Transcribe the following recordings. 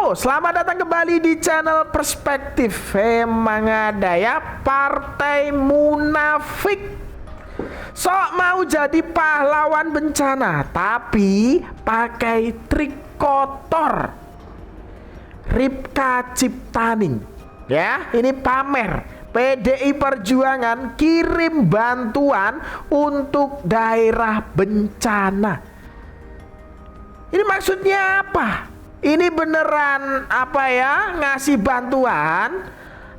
Halo, selamat datang kembali di channel Perspektif. Emang ada ya partai munafik sok mau jadi pahlawan bencana, tapi pakai trik kotor. Ripka Ciptaning, ya ini pamer PDI Perjuangan kirim bantuan untuk daerah bencana. Ini maksudnya apa? Ini beneran apa ya, ngasih bantuan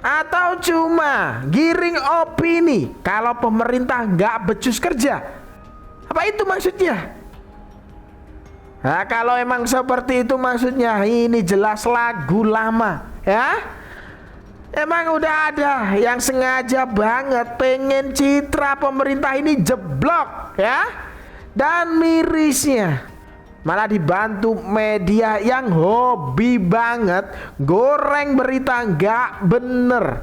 atau cuma giring opini kalau pemerintah nggak becus kerja? Apa itu maksudnya? Nah, kalau emang seperti itu maksudnya, ini jelas lagu lama ya. Emang udah ada yang sengaja banget pengen citra pemerintah ini jeblok ya. Dan mirisnya malah dibantu media yang hobi banget goreng berita nggak bener.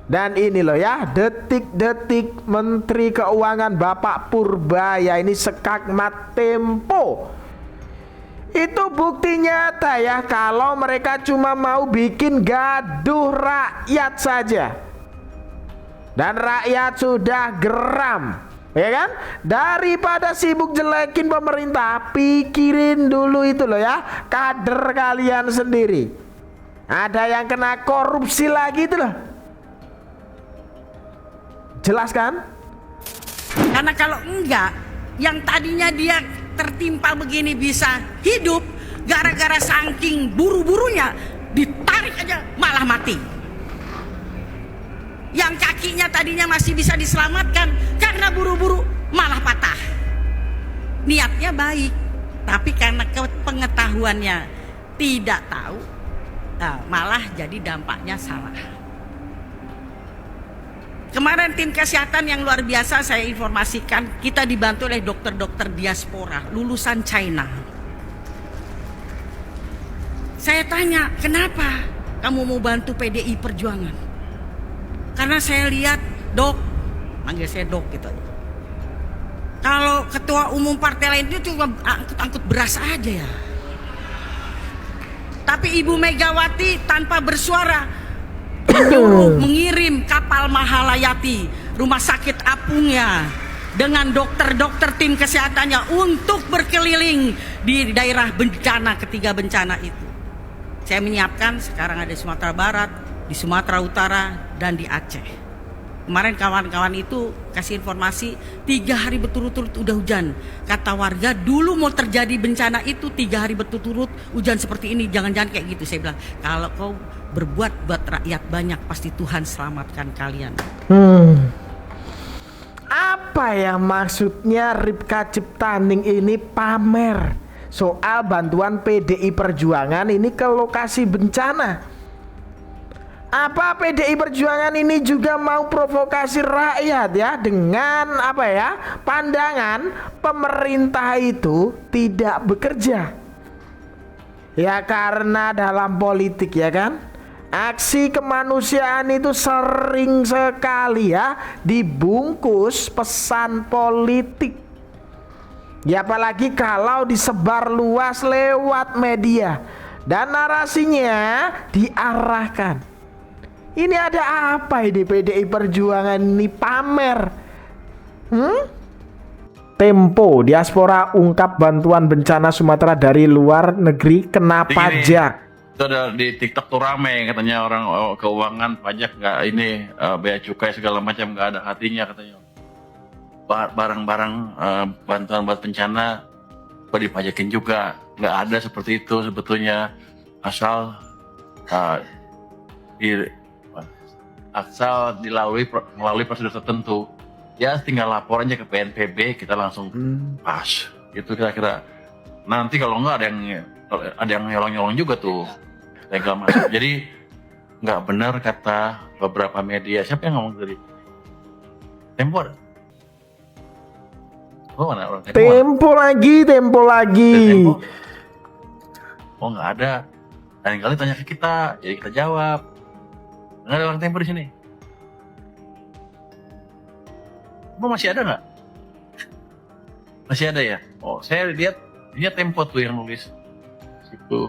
Dan ini loh ya, detik-detik Menteri Keuangan Bapak Purbaya ini sekakmat Tempo. Itu bukti nyata ya kalau mereka cuma mau bikin gaduh rakyat saja. Dan rakyat sudah geram, ya kan? Daripada sibuk jelekin pemerintah, pikirin dulu itu loh ya, kader kalian sendiri. Ada yang kena korupsi lagi itu loh. Jelas kan? Karena kalau enggak, yang tadinya dia tertimpa begini bisa hidup, gara-gara saking buru-burunya ditarik aja malah mati. Yang kakinya tadinya masih bisa diselamatkan, karena buru-buru malah patah. Niatnya baik, tapi karena pengetahuannya tidak tahu, malah jadi dampaknya salah. Kemarin tim kesehatan yang luar biasa saya informasikan, kita dibantu oleh dokter-dokter diaspora lulusan China. Saya tanya, kenapa kamu mau bantu PDI Perjuangan? Karena saya lihat, dok, manggil saya dok gitu. Kalau ketua umum partai lain itu cuma angkut-angkut beras aja ya. Tapi Ibu Megawati tanpa bersuara menyuruh mengirim kapal Mahalayati, rumah sakit apungnya, dengan dokter-dokter tim kesehatannya untuk berkeliling di daerah bencana, ketiga bencana itu. Saya menyiapkan, sekarang ada di Sumatera Barat, di Sumatera Utara, dan di Aceh. Kemarin kawan-kawan itu kasih informasi 3 hari berturut-turut udah hujan. Kata warga, dulu mau terjadi bencana itu 3 hari berturut-turut hujan seperti ini, jangan-jangan kayak gitu. Saya bilang, kalau kau berbuat buat rakyat banyak, pasti Tuhan selamatkan kalian. Apa ya maksudnya Ripka Ciptaning ini pamer soal bantuan PDI Perjuangan ini ke lokasi bencana? Apa PDI Perjuangan ini juga mau provokasi rakyat ya, dengan apa ya, pandangan pemerintah itu tidak bekerja? Ya karena dalam politik ya kan, aksi kemanusiaan itu sering sekali ya dibungkus pesan politik. Ya apalagi kalau disebar luas lewat media dan narasinya diarahkan. Ini ada apa ini PDI Perjuangan ini pamer? Tempo, diaspora ungkap bantuan bencana Sumatera dari luar negeri kena pajak. Itu ada di TikTok tuh rame katanya orang keuangan pajak nggak ini bea cukai segala macam nggak ada hatinya katanya. Barang-barang bantuan buat bencana kok dipajakin juga, nggak ada seperti itu sebetulnya, asal melalui prosedur tertentu. Ya tinggal lapor aja ke PNPB, kita langsung pas gitu kira-kira. Nanti kalau nggak ada yang nyolong-nyolong juga tuh tinggal masuk. Jadi nggak benar kata beberapa media. Siapa yang ngomong tadi? Tempo. Oh mana orang Tempo lagi. Tempo. Oh nggak ada. Lain kali tanya ke kita, jadi kita jawab. Nggak ada orang Tempo di sini. Masih ada nggak? Masih ada ya? Oh, saya lihat dia Tempo tuh yang nulis. Situ.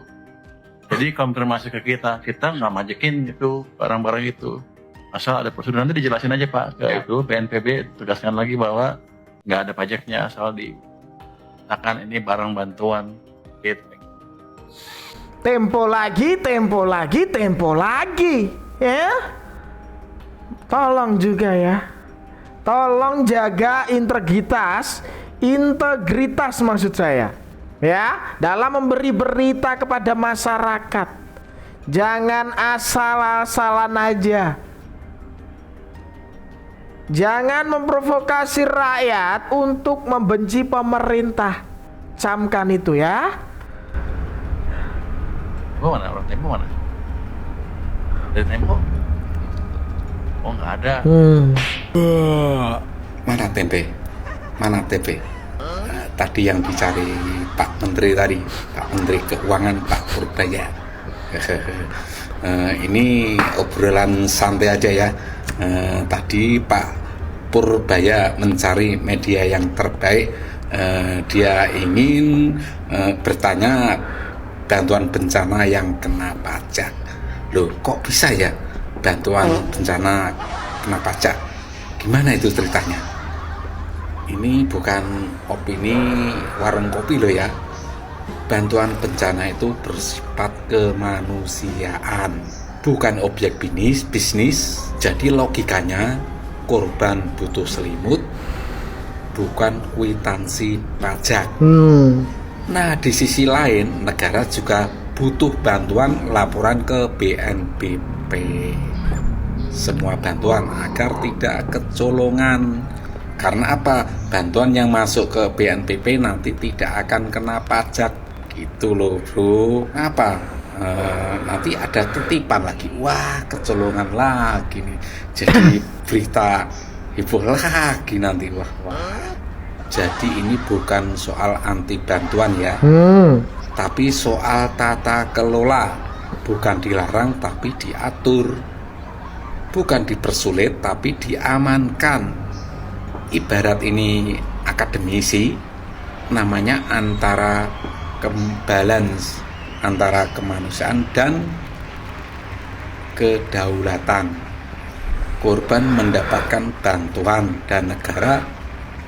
Jadi konfirmasi ke kita nggak majekin itu barang-barang itu. Asal ada prosedur, nanti dijelasin aja Pak ke itu BNPB, tegaskan lagi bahwa nggak ada pajaknya asal dikatakan ini barang bantuan gitu. Tempo lagi ya. Tolong juga ya, tolong jaga integritas maksud saya ya, dalam memberi berita kepada masyarakat. Jangan asal-asalan aja, jangan memprovokasi rakyat untuk membenci pemerintah. Camkan itu ya. Mana orang Tempo mana? Dari Tempo? Oh nggak ada. Mana tempe? Tadi yang dicari Pak Menteri tadi, Pak Menteri Keuangan Pak Purbaya. Ini obrolan santai aja ya. Tadi Pak Purbaya mencari media yang terbaik. Dia ingin bertanya bantuan bencana yang kena pajak. Loh, kok bisa ya bantuan bencana kena pajak? Gimana itu ceritanya? Ini bukan opini warung kopi loh ya. Bantuan bencana itu bersifat kemanusiaan, bukan objek bisnis. Jadi logikanya korban butuh selimut, bukan kwitansi pajak. Nah, di sisi lain negara juga butuh bantuan laporan ke BNPB. Semua bantuan agar tidak kecolongan. Karena apa? Bantuan yang masuk ke BNPB nanti tidak akan kena pajak. Gitu loh bro. Apa? Nanti ada titipan lagi. Wah, kecolongan lagi nih. Jadi berita heboh lagi nanti. Wah. Jadi ini bukan soal anti bantuan ya, tapi soal tata kelola. Bukan dilarang tapi diatur, bukan dipersulit tapi diamankan. Ibarat ini akademisi, namanya antara balance antara kemanusiaan dan kedaulatan. Korban mendapatkan bantuan dan negara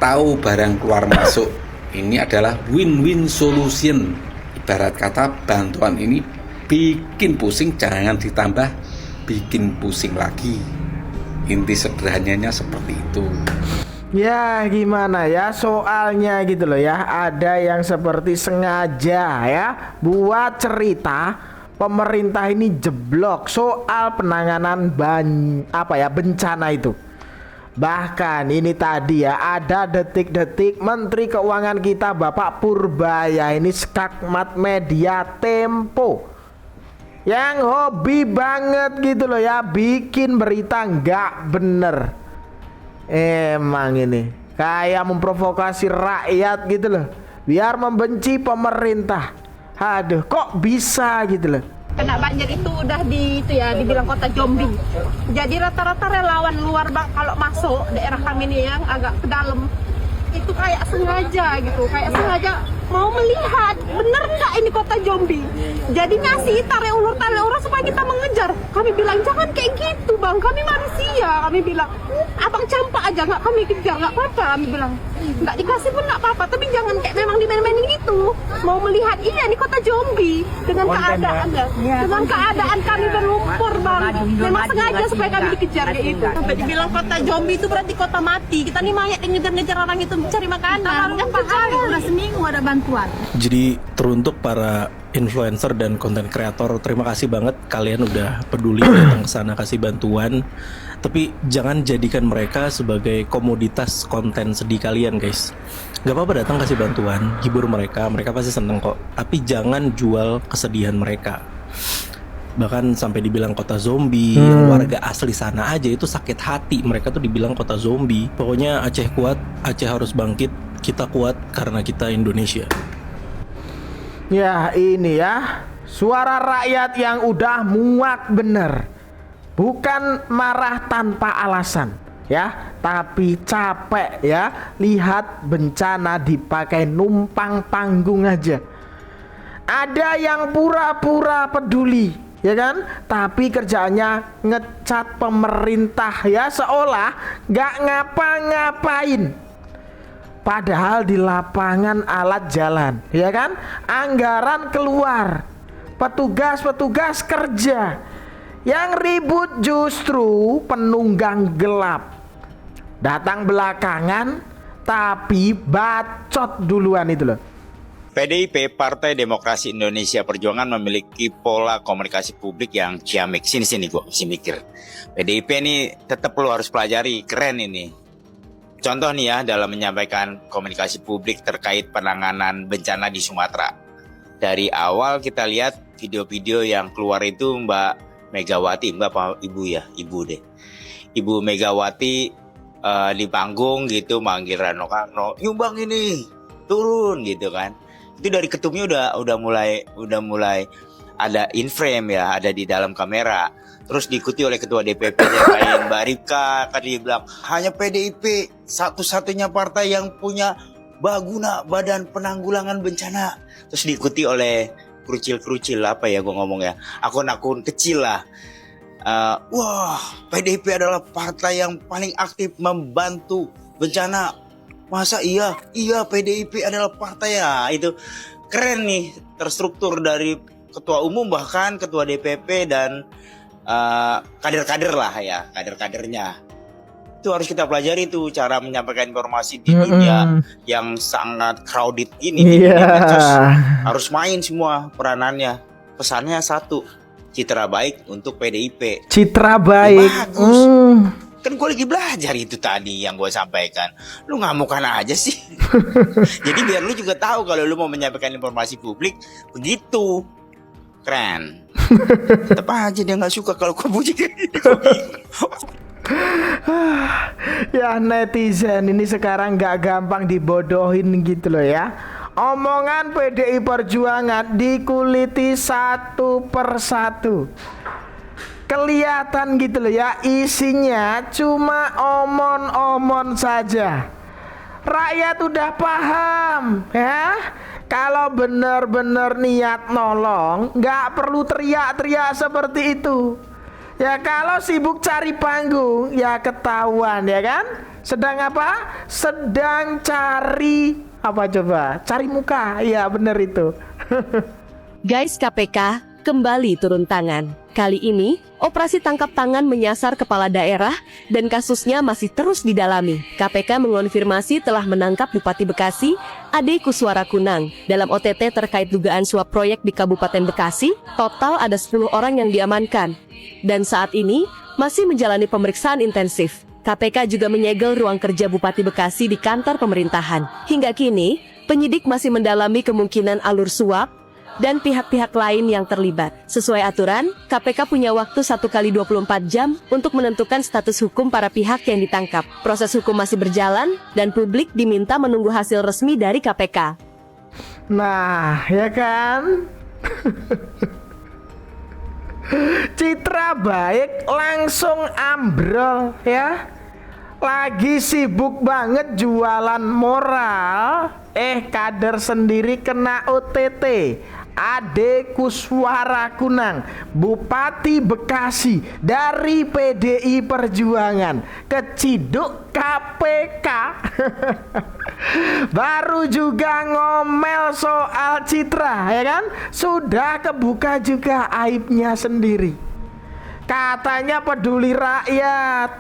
tahu barang keluar masuk. Ini adalah win-win solution. Ibarat kata bantuan ini bikin pusing, jangan ditambah bikin pusing lagi. Inti sederhananya seperti itu. Ya gimana ya, soalnya gitu loh ya, ada yang seperti sengaja ya buat cerita pemerintah ini jeblok soal penanganan bencana itu. Bahkan ini tadi ya, ada detik-detik Menteri Keuangan kita Bapak Purbaya ini skakmat media Tempo yang hobi banget gitu loh ya, bikin berita nggak bener. Emang ini kayak memprovokasi rakyat gitu loh, biar membenci pemerintah. Aduh, kok bisa gitu loh. Kena banjir itu udah dibilang kota zombie. Jadi rata-rata relawan luar kalau masuk daerah kami ini yang agak ke dalam itu kayak sengaja gitu, kayak sengaja mau melihat bener nggak ini kota zombie. Jadi ngasih tarik ulur supaya kita mengejar. Kami bilang jangan kayak gitu bang, kami manusia. Kami bilang abang campak aja nggak kami kejar, nggak apa-apa. Kami bilang nggak dikasih pun nggak apa-apa, tapi jangan kayak memang dimain-mainin gitu. Mau melihat ini kota zombie dengan keadaannya, dengan keadaan kami berlumpur bang. Memang sengaja supaya kami dikejar kayak gitu. Sampai dibilang kota zombie itu berarti kota mati. Kita nih mayat yang ngejar-ngejar orang itu cari makanan. Kan hari udah seminggu ada bantuan. Jadi teruntuk para influencer dan konten kreator, terima kasih banget kalian udah peduli datang ke sana kasih bantuan. Tapi jangan jadikan mereka sebagai komoditas konten sedih kalian guys. Gak apa-apa datang kasih bantuan, hibur mereka pasti seneng kok. Tapi jangan jual kesedihan mereka. Bahkan sampai dibilang kota zombie, yang warga asli sana aja itu sakit hati. Mereka tuh dibilang kota zombie. Pokoknya Aceh kuat, Aceh harus bangkit. Kita kuat karena kita Indonesia. Ya ini ya, suara rakyat yang udah muak bener. Bukan marah tanpa alasan ya, tapi capek ya lihat bencana dipakai numpang panggung aja. Ada yang pura-pura peduli, ya kan? Tapi kerjaannya ngecat pemerintah ya, seolah nggak ngapa-ngapain. Padahal di lapangan alat jalan, ya kan? Anggaran keluar, petugas-petugas kerja. Yang ribut justru penunggang gelap. Datang belakangan, tapi bacot duluan itu loh. PDIP, Partai Demokrasi Indonesia Perjuangan, memiliki pola komunikasi publik yang ciamik. Sini gue mesti mikir. PDIP ini tetap lo harus pelajari, keren ini. Contoh nih ya, dalam menyampaikan komunikasi publik terkait penanganan bencana di Sumatera. Dari awal kita lihat video-video yang keluar itu Mbak Megawati, Mbak apa Ibu ya? Ibu deh. Ibu Megawati di panggung gitu manggil Rano Karno, nyumbang ini, turun gitu kan. Itu dari ketumnya udah mulai ada in frame ya, ada di dalam kamera. Terus diikuti oleh ketua DPP yang lain, Mbak Rika, kan dia bilang hanya PDIP satu-satunya partai yang punya Baguna, Badan Penanggulangan Bencana. Terus diikuti oleh kerucil apa ya gue ngomong ya, akun-akun kecil lah. Wah, PDIP adalah partai yang paling aktif membantu bencana. Masa iya PDIP adalah partai ya. Itu keren nih, terstruktur dari ketua umum bahkan ketua DPP dan kader-kader lah ya, kader-kadernya. Itu harus kita pelajari tuh cara menyampaikan informasi di dunia yang sangat crowded ini. Harus main semua peranannya. Pesannya satu, citra baik untuk PDIP. Citra baik. Bagus. Kan gue lagi belajar itu tadi yang gue sampaikan. Lu ngamukan aja sih. Jadi biar lu juga tahu kalau lu mau menyampaikan informasi publik begitu. Keren. Tetap aja dia nggak suka kalau gue puji. Ya netizen ini sekarang nggak gampang dibodohin gitu loh ya. Omongan PDI Perjuangan dikuliti satu persatu. Kelihatan gitu loh ya, isinya cuma omon-omon saja. Rakyat udah paham ya. Kalau bener-bener niat nolong, nggak perlu teriak-teriak seperti itu. Ya kalau sibuk cari panggung, ya ketahuan ya kan. Sedang apa? Sedang cari apa coba? Cari muka. Ya bener itu. Guys, KPK kembali turun tangan. Kali ini, operasi tangkap tangan menyasar kepala daerah dan kasusnya masih terus didalami. KPK mengonfirmasi telah menangkap Bupati Bekasi, Ade Kuswara Kunang. Dalam OTT terkait dugaan suap proyek di Kabupaten Bekasi, total ada 10 orang yang diamankan. Dan saat ini, masih menjalani pemeriksaan intensif. KPK juga menyegel ruang kerja Bupati Bekasi di kantor pemerintahan. Hingga kini, penyidik masih mendalami kemungkinan alur suap dan pihak-pihak lain yang terlibat. Sesuai aturan, KPK punya waktu 1x24 jam untuk menentukan status hukum para pihak yang ditangkap. Proses hukum masih berjalan dan publik diminta menunggu hasil resmi dari KPK. Nah, ya kan? Citra baik langsung ambrol ya. Lagi sibuk banget jualan moral, kader sendiri kena OTT. Ade Kuswara Kunang, Bupati Bekasi dari PDI Perjuangan, keciduk KPK. Baru juga ngomel soal citra, ya kan? Sudah kebuka juga aibnya sendiri. Katanya peduli rakyat,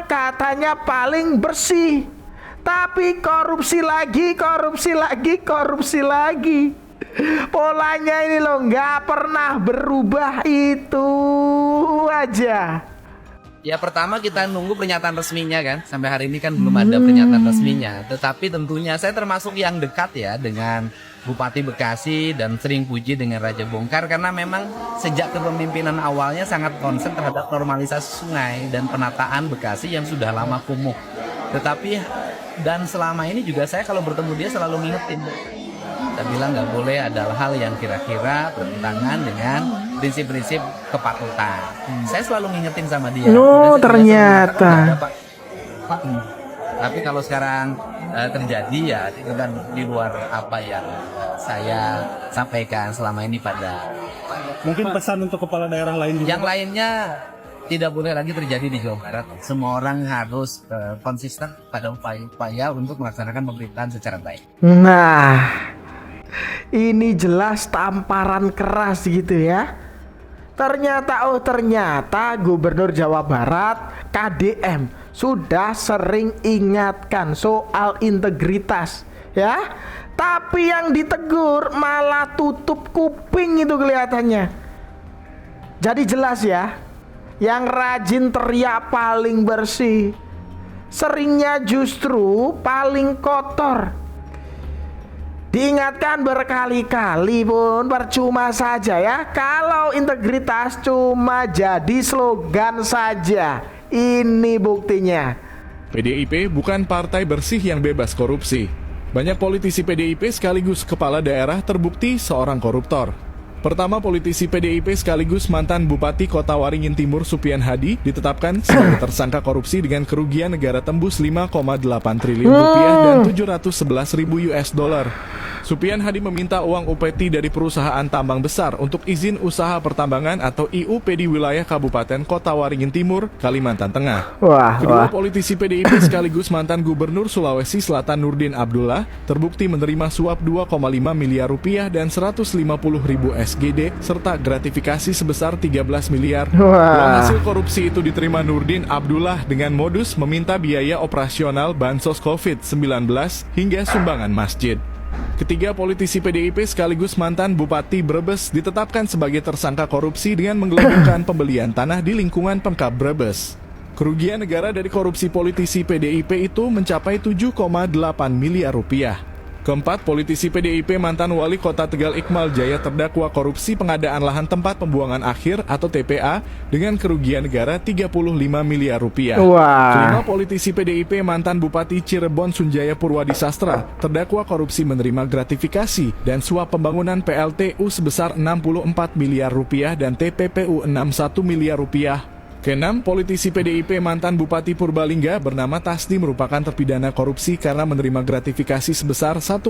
katanya paling bersih. Tapi korupsi lagi. Polanya ini loh nggak pernah berubah, itu aja. Ya pertama kita nunggu pernyataan resminya kan. Sampai hari ini kan belum ada pernyataan resminya. Tetapi tentunya saya termasuk yang dekat ya dengan Bupati Bekasi dan sering puji dengan Raja Bongkar. Karena memang sejak kepemimpinan awalnya sangat konsen terhadap normalisasi sungai dan penataan Bekasi yang sudah lama kumuh. Tetapi dan selama ini juga saya kalau bertemu dia selalu ngingetin. Kita bilang nggak boleh ada hal yang kira-kira bertentangan dengan prinsip-prinsip kepatutan. Saya selalu ngingetin sama dia. No, ternyata. Tapi kalau sekarang terjadi ya itu kan di luar apa yang saya sampaikan selama ini pada Mungkin pesan untuk kepala daerah lain juga. yang lainnya. Tidak boleh lagi terjadi di Jawa Barat. Semua orang harus konsisten pada upaya-upaya untuk melaksanakan pemerintahan secara baik. Nah, ini jelas tamparan keras gitu ya. Ternyata Gubernur Jawa Barat KDM sudah sering ingatkan soal integritas ya. Tapi yang ditegur malah tutup kuping itu kelihatannya. Jadi jelas ya. Yang rajin teriak paling bersih, seringnya justru paling kotor. Diingatkan berkali-kali pun percuma saja ya. Kalau integritas cuma jadi slogan saja. Ini buktinya. PDIP bukan partai bersih yang bebas korupsi. Banyak politisi PDIP sekaligus kepala daerah terbukti seorang koruptor. Pertama, politisi PDIP sekaligus mantan Bupati Kota Waringin Timur Supian Hadi ditetapkan sebagai tersangka korupsi dengan kerugian negara tembus 5,8 triliun rupiah dan 711 ribu US dollar. Supian Hadi meminta uang upeti dari perusahaan tambang besar untuk izin usaha pertambangan atau IUP di wilayah Kabupaten Kota Waringin Timur, Kalimantan Tengah. Kedua politisi PDIP sekaligus mantan Gubernur Sulawesi Selatan Nurdin Abdullah terbukti menerima suap 2,5 miliar rupiah dan 150 ribu SGD serta gratifikasi sebesar 13 miliar. Uang hasil korupsi itu diterima Nurdin Abdullah dengan modus meminta biaya operasional bansos COVID-19 hingga sumbangan masjid. Ketiga politisi PDIP sekaligus mantan Bupati Brebes ditetapkan sebagai tersangka korupsi dengan menggelembungkan pembelian tanah di lingkungan Pemkab Brebes. Kerugian negara dari korupsi politisi PDIP itu mencapai 7,8 miliar rupiah. Keempat, politisi PDIP mantan Wali Kota Tegal Iqmal Jaya terdakwa korupsi pengadaan lahan tempat pembuangan akhir atau TPA dengan kerugian negara 35 miliar rupiah. Kelima, politisi PDIP mantan Bupati Cirebon Sunjaya Purwadi Sastra terdakwa korupsi menerima gratifikasi dan suap pembangunan PLTU sebesar 64 miliar rupiah dan TPPU 61 miliar rupiah. Keenam, politisi PDIP mantan Bupati Purbalingga bernama Tasdi merupakan terpidana korupsi karena menerima gratifikasi sebesar 1,195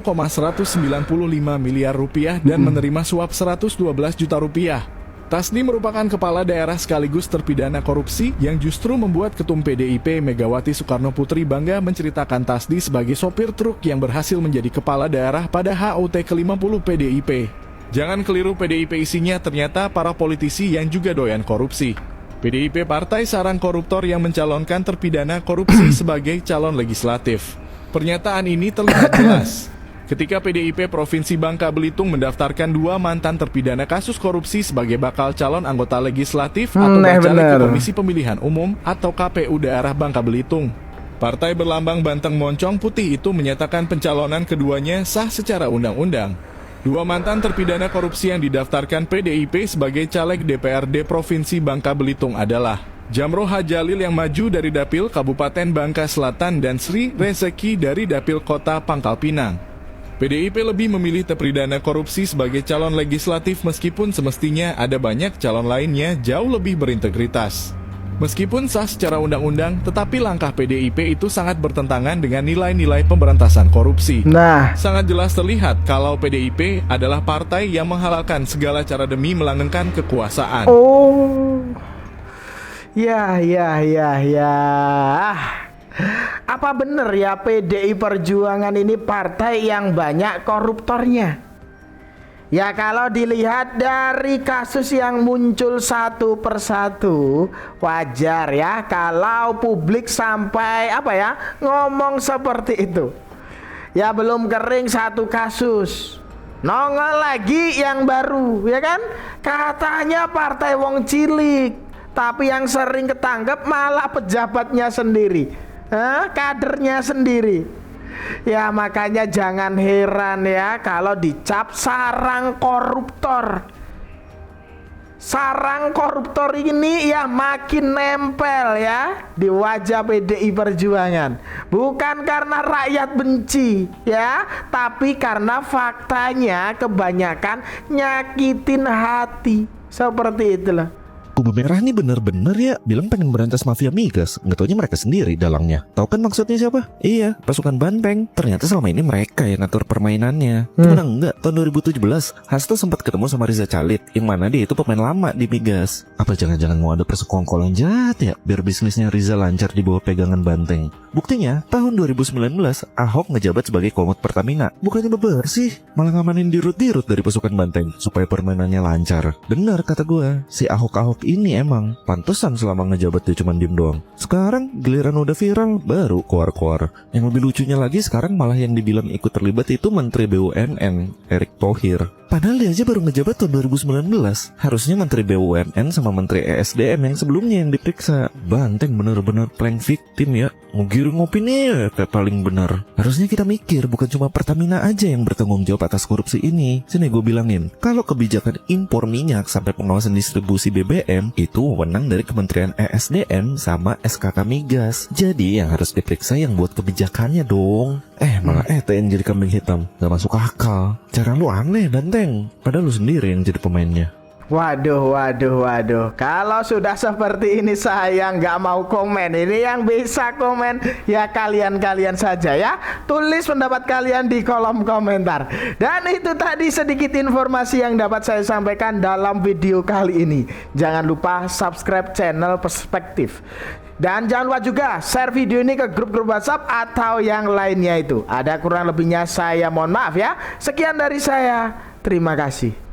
miliar rupiah dan menerima suap 112 juta rupiah. Tasdi merupakan kepala daerah sekaligus terpidana korupsi yang justru membuat Ketum PDIP Megawati Soekarno Putri bangga menceritakan Tasdi sebagai sopir truk yang berhasil menjadi kepala daerah pada HUT ke-50 PDIP. Jangan keliru, PDIP isinya ternyata para politisi yang juga doyan korupsi. PDIP partai sarang koruptor yang mencalonkan terpidana korupsi sebagai calon legislatif. Pernyataan ini terlihat jelas ketika PDIP Provinsi Bangka Belitung mendaftarkan 2 mantan terpidana kasus korupsi sebagai bakal calon anggota legislatif atau bacalek ke Komisi Pemilihan Umum atau KPU daerah Bangka Belitung. Partai berlambang banteng moncong putih itu menyatakan pencalonan keduanya sah secara undang-undang. 2 mantan terpidana korupsi yang didaftarkan PDIP sebagai caleg DPRD Provinsi Bangka Belitung adalah Jamro Hajalil yang maju dari Dapil Kabupaten Bangka Selatan dan Sri Rezeki dari Dapil Kota Pangkal Pinang. PDIP lebih memilih terpidana korupsi sebagai calon legislatif meskipun semestinya ada banyak calon lainnya jauh lebih berintegritas. Meskipun sah secara undang-undang, tetapi langkah PDIP itu sangat bertentangan dengan nilai-nilai pemberantasan korupsi. Sangat jelas terlihat kalau PDIP adalah partai yang menghalalkan segala cara demi melanggengkan kekuasaan. Ya. Apa benar ya PDI Perjuangan ini partai yang banyak koruptornya? Ya kalau dilihat dari kasus yang muncul satu persatu, wajar ya kalau publik sampai ngomong seperti itu. Ya belum kering satu kasus, nongol lagi yang baru, ya kan? Katanya partai wong cilik, tapi yang sering ketangkep malah pejabatnya sendiri, kadernya sendiri. Ya makanya jangan heran ya kalau dicap sarang koruptor. Sarang koruptor ini ya makin nempel ya di wajah PDI Perjuangan. Bukan karena rakyat benci ya, tapi karena faktanya kebanyakan nyakitin hati. Seperti itulah. Kubu Merah nih bener-bener ya bilang pengen berantas mafia migas, nggak taunya mereka sendiri dalangnya. Tahu kan maksudnya siapa? Iya, pasukan Banteng. Ternyata selama ini mereka yang ngatur permainannya. Gimana enggak? Tahun 2017 Hasto sempat ketemu sama Riza Calit, yang mana dia itu pemain lama di migas. Apa jangan-jangan mau ada persekongkolan jahat ya biar bisnisnya Riza lancar di bawah pegangan Banteng? Buktinya tahun 2019 Ahok ngejabat sebagai Komod Pertamina. Bukannya bebersih, malah ngamanin dirut-dirut dari pasukan Banteng supaya permainannya lancar. Benar kata gue, si Ahok ini emang pantesan selama ngejabat dia cuma diem doang. Sekarang giliran udah viral baru keluar-keluar. Yang lebih lucunya lagi sekarang malah yang dibilang ikut terlibat itu Menteri BUMN Erick Thohir. Padahal dia aja baru ngejabat tahun 2019. Harusnya Menteri BUMN sama Menteri ESDM yang sebelumnya yang diperiksa. Banteng bener-bener playing victim ya. Ngegiring opini ya kayak paling bener. Harusnya kita mikir bukan cuma Pertamina aja yang bertanggung jawab atas korupsi ini. Sini gue bilangin, kalau kebijakan impor minyak sampai pengawasan distribusi BBM itu wewenang dari Kementerian ESDM sama SKK Migas. Jadi yang harus diperiksa yang buat kebijakannya dong. Malah yang jadi kambing hitam. Gak masuk akal. Cara lu aneh Banteng, padahal lu sendiri yang jadi pemainnya. Waduh. Kalau sudah seperti ini saya nggak mau komen. Ini yang bisa komen ya kalian-kalian saja ya. Tulis pendapat kalian di kolom komentar. Dan itu tadi sedikit informasi yang dapat saya sampaikan dalam video kali ini. Jangan lupa subscribe channel Perspektif. Dan jangan lupa juga share video ini ke grup-grup WhatsApp atau yang lainnya itu. Ada kurang lebihnya saya mohon maaf ya. Sekian dari saya. Terima kasih.